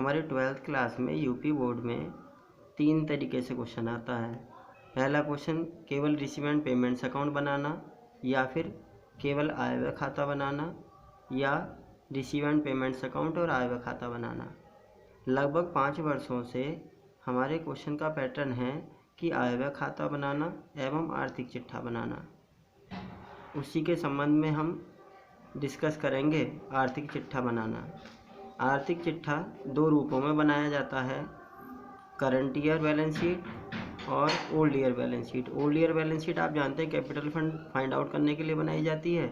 हमारे 12th class में UP board में 3 तरीके से क्वेश्चन आता है। पहला क्वेश्चन केवल रिसीव एंड पेमेंट्स अकाउंट बनाना, या फिर केवल आय व्यय खाता बनाना, या रिसीव एंड पेमेंट्स अकाउंट और आय व्यय खाता बनाना। लगभग 5 वर्षों से हमारे क्वेश्चन का पैटर्न है कि आय व्यय खाता बनाना एवं आर्थिक चिट्ठा बनाना। उसी के संबंध में हम डिस्कस करेंगे आर्थिक चिट्ठा बनाना। आर्थिक चिट्ठा 2 रूपों में बनाया जाता है, करंट ईयर बैलेंस शीट और old year balance sheet. Old year balance sheet आप जानते हैं कैपिटल फंड फाइंड आउट करने के लिए बनाई जाती है,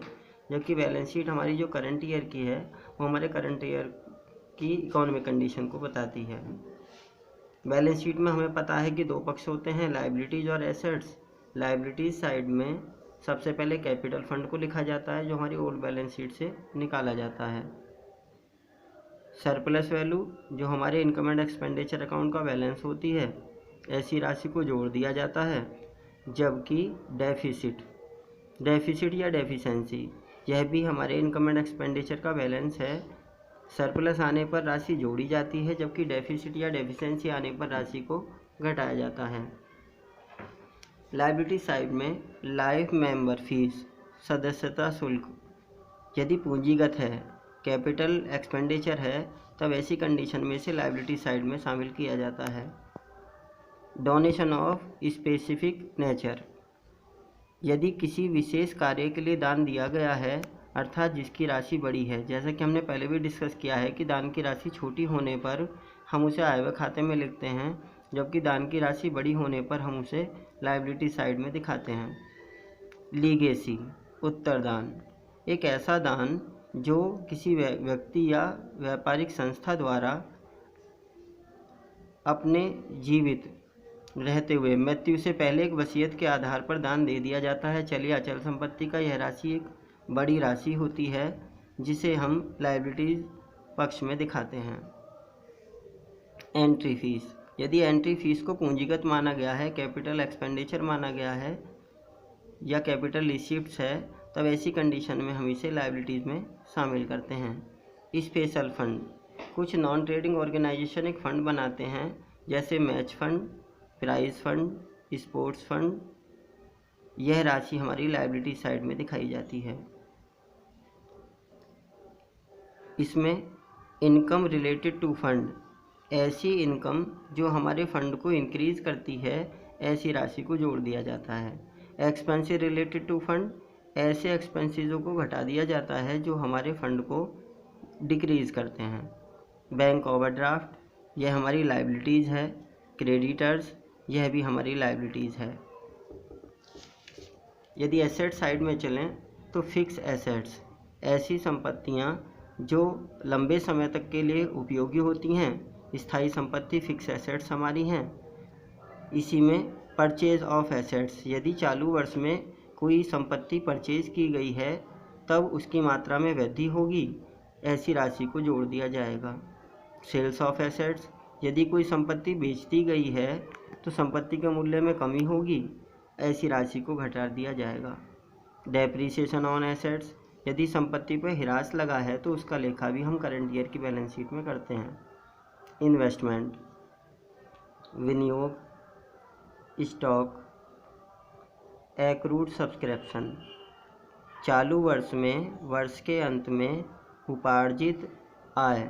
जबकि बैलेंस शीट हमारी जो करंट ईयर की है वो हमारे करंट ईयर की इकोनॉमिक कंडीशन को बताती है। बैलेंस शीट में हमें पता है कि 2 पक्ष होते हैं, लायबिलिटीज़ और एसेट्स। लायबिलिटीज़ साइड में सबसे पहले कैपिटल फंड को लिखा जाता है जो हमारी ओल्ड बैलेंस शीट से निकाला जाता है। सरप्लस वैल्यू जो हमारे इनकम एंड एक्सपेंडिचर अकाउंट का बैलेंस होती है, ऐसी राशि को जोड़ दिया जाता है। जबकि डेफिसिट या डेफिशिएंसी यह भी हमारे इनकम एंड एक्सपेंडिचर का बैलेंस है। सरप्लस आने पर राशि जोड़ी जाती है, जबकि डेफिसिट या डेफिशिएंसी आने पर राशि को घटाया जाता है। लायबिलिटी साइड में लाइफ मेंबर फीस, सदस्यता शुल्क यदि पूंजीगत है, कैपिटल एक्सपेंडिचर है, तब ऐसी कंडीशन में से लायबिलिटी साइड में शामिल किया जाता है। डोनेशन ऑफ स्पेसिफिक नेचर, यदि किसी विशेष कार्य के लिए दान दिया गया है अर्थात जिसकी राशि बड़ी है, जैसा कि हमने पहले भी डिस्कस किया है कि दान की राशि छोटी होने पर हम उसे आय व्यय खाते में लिखते हैं, जबकि दान की राशि बड़ी होने पर हम उसे लायबिलिटी साइड में दिखाते हैं। लीगेसी, उत्तरदान, एक ऐसा दान जो किसी व्यक्ति या व्यापारिक संस्था द्वारा अपने जीवित रहते हुए मृत्यु से पहले एक वसीयत के आधार पर दान दे दिया जाता है। चलिए अचल संपत्ति का यह राशि एक बड़ी राशि होती है जिसे हम लायबिलिटीज पक्ष में दिखाते हैं। एंट्री फीस, यदि एंट्री फीस को पूंजीगत माना गया है, कैपिटल एक्सपेंडिचर माना गया है या कैपिटल रिसीप्ट्स है, तब ऐसी कंडीशन में हम इसे लायबिलिटीज़ में शामिल करते हैं। स्पेशल फंड, कुछ नॉन ट्रेडिंग ऑर्गेनाइजेशन एक फ़ंड बनाते हैं जैसे match fund, prize fund, sports fund. यह राशि हमारी लायबिलिटी साइड में दिखाई जाती है। इसमें इनकम रिलेटेड टू फंड, ऐसी इनकम जो हमारे फंड को इंक्रीज करती है, ऐसी राशि को जोड़ दिया जाता है। एक्सपेंसेस रिलेटेड टू फंड, ऐसे एक्सपेंसेसों को घटा दिया जाता है जो हमारे फंड को डिक्रीज़ करते हैं। बैंक ओवरड्राफ्ट, यह हमारी लायबिलिटीज़ है। क्रेडिटर्स, यह भी हमारी लायबिलिटीज़ है। यदि एसेट साइड में चलें तो फिक्स एसेट्स, ऐसी संपत्तियां जो लंबे समय तक के लिए उपयोगी होती हैं, स्थायी संपत्ति फिक्स एसेट्स हमारी हैं। इसी में परचेज ऑफ एसेट्स, यदि चालू वर्ष में कोई संपत्ति परचेज की गई है तब उसकी मात्रा में वृद्धि होगी, ऐसी राशि को जोड़ दिया जाएगा। सेल्स ऑफ एसेट्स, यदि कोई संपत्ति बेच दी गई है तो संपत्ति के मूल्य में कमी होगी, ऐसी राशि को घटा दिया जाएगा। डेप्रिसिएशन ऑन एसेट्स, यदि संपत्ति पर ह्रास लगा है तो उसका लेखा भी हम करंट ईयर की बैलेंस शीट में करते हैं। इन्वेस्टमेंट, विनियोग, स्टॉक, एक्रूड सब्सक्रिप्शन, चालू वर्ष में वर्ष के अंत में उपार्जित आय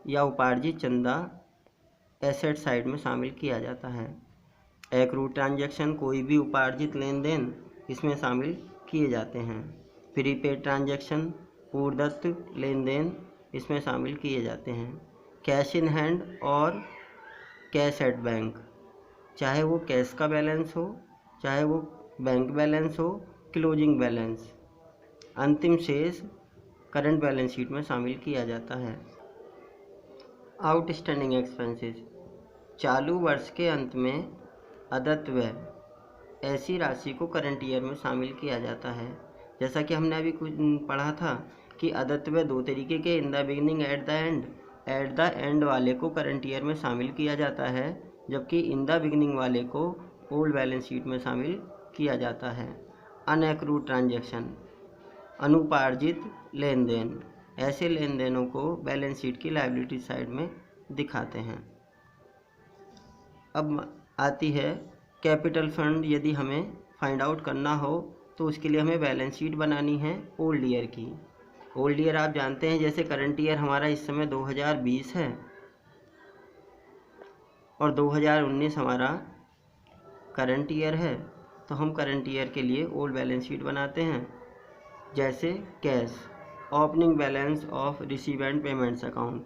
या उपार्जित चंदा एसेट साइड में शामिल किया जाता है। एक्रूड ट्रांजैक्शन, कोई भी उपार्जित लेन देन इसमें शामिल किए जाते हैं। प्रीपेड ट्रांजैक्शन, पूर्वदत्त लेन देन इसमें शामिल किए जाते हैं। कैश इन हैंड और कैश एट बैंक, चाहे वो कैश का बैलेंस हो, चाहे वो बैंक बैलेंस हो, क्लोजिंग बैलेंस, अंतिम शेष करंट बैलेंस शीट में शामिल किया जाता है। आउटस्टैंडिंग एक्सपेंसेस, चालू वर्ष के अंत में अदत्त व्यय, ऐसी राशि को करंट ईयर में शामिल किया जाता है। जैसा कि हमने अभी कुछ पढ़ा था कि अदत्त व्यय 2 तरीके के, in the beginning, eight the and. Eight the and वाले को करंट ईयर में शामिल किया जाता है, जबकि इन द बिगिनिंग वाले को ओल्ड बैलेंस शीट में शामिल किया जाता है। अनएक्रूड ट्रांजैक्शन, अनुपार्जित लेन देन, ऐसे लेन देनों को बैलेंस शीट की लायबिलिटी साइड में दिखाते हैं। अब आती है कैपिटल फंड। यदि हमें फाइंड आउट करना हो तो उसके लिए हमें बैलेंस शीट बनानी है ओल्ड ईयर की। ओल्ड ईयर आप जानते हैं, जैसे करंट ईयर हमारा इस समय 2020 है और 2019 हमारा करंट ईयर है, तो हम करंट ईयर के लिए ओल्ड बैलेंस शीट बनाते हैं। जैसे cash, opening balance of receive and payments account,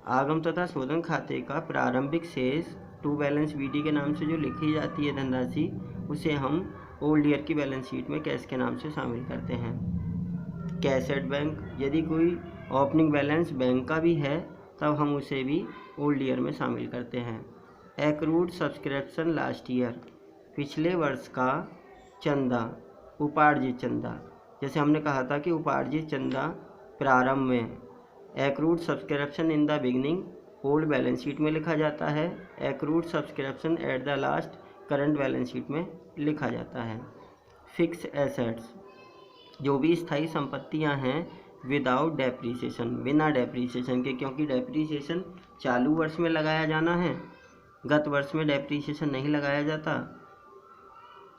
आगम तथा शोधन खाते का प्रारंभिक शेष टू बैलेंस बीडी के नाम से जो लिखी जाती है धनराशि, उसे हम ओल्ड ईयर की बैलेंस शीट में कैश के नाम से शामिल करते हैं। कैश एट बैंक, यदि कोई ओपनिंग बैलेंस बैंक का भी है तब हम उसे भी ओल्ड ईयर में शामिल करते हैं। एक्रूड सब्सक्रिप्शन लास्ट ईयर, पिछले वर्ष का चंदा, उपार्जित चंदा, जैसे हमने कहा था कि उपार्जित चंदा प्रारंभ में, accrued subscription in the beginning old balance sheet में लिखा जाता है, accrued subscription at the last current balance sheet में लिखा जाता है। फिक्स एसेट्स, जो भी स्थायी संपत्तियां हैं विदाउट डेप्रीसिएशन, बिना डेप्रीसिएशन के, क्योंकि डेप्रीसिएशन चालू वर्ष में लगाया जाना है, गत वर्ष में डेप्रीसिएशन नहीं लगाया जाता,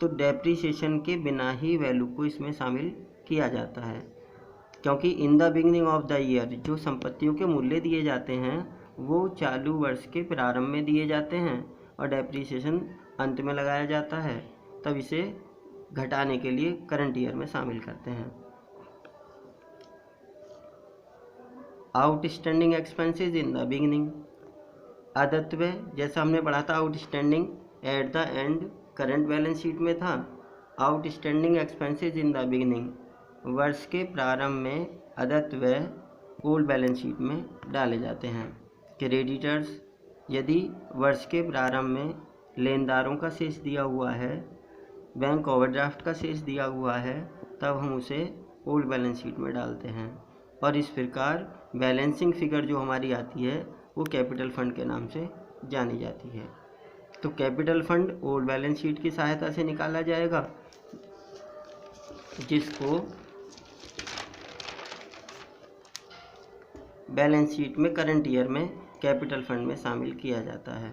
तो डेप्रीसिएशन के बिना ही वैल्यू को इसमें शामिल किया जाता है। क्योंकि इन the beginning of the year जो संपत्तियों के मूल्य दिए जाते हैं वो चालू वर्ष के प्रारंभ में दिए जाते हैं और डेप्रीसिएशन अंत में लगाया जाता है, तब इसे घटाने के लिए करंट ईयर में शामिल करते हैं। Outstanding expenses in the beginning, अदत्तव्य, जैसा हमने पढ़ा था outstanding at the end current balance sheet में था, outstanding expenses in the beginning वर्ष के प्रारंभ में अदत्तव्य ओल्ड बैलेंस शीट में डाले जाते हैं। क्रेडिटर्स, यदि वर्ष के प्रारंभ में लेनदारों का शेष दिया हुआ है, बैंक ओवरड्राफ्ट का शेष दिया हुआ है, तब हम उसे ओल्ड बैलेंस शीट में डालते हैं और इस प्रकार बैलेंसिंग फिगर जो हमारी आती है वो कैपिटल फंड के नाम से जानी जाती है। तो capital fund old balance sheet की सहायता से निकाला जाएगा, जिसको बैलेंस शीट में करंट ईयर में कैपिटल फंड में शामिल किया जाता है।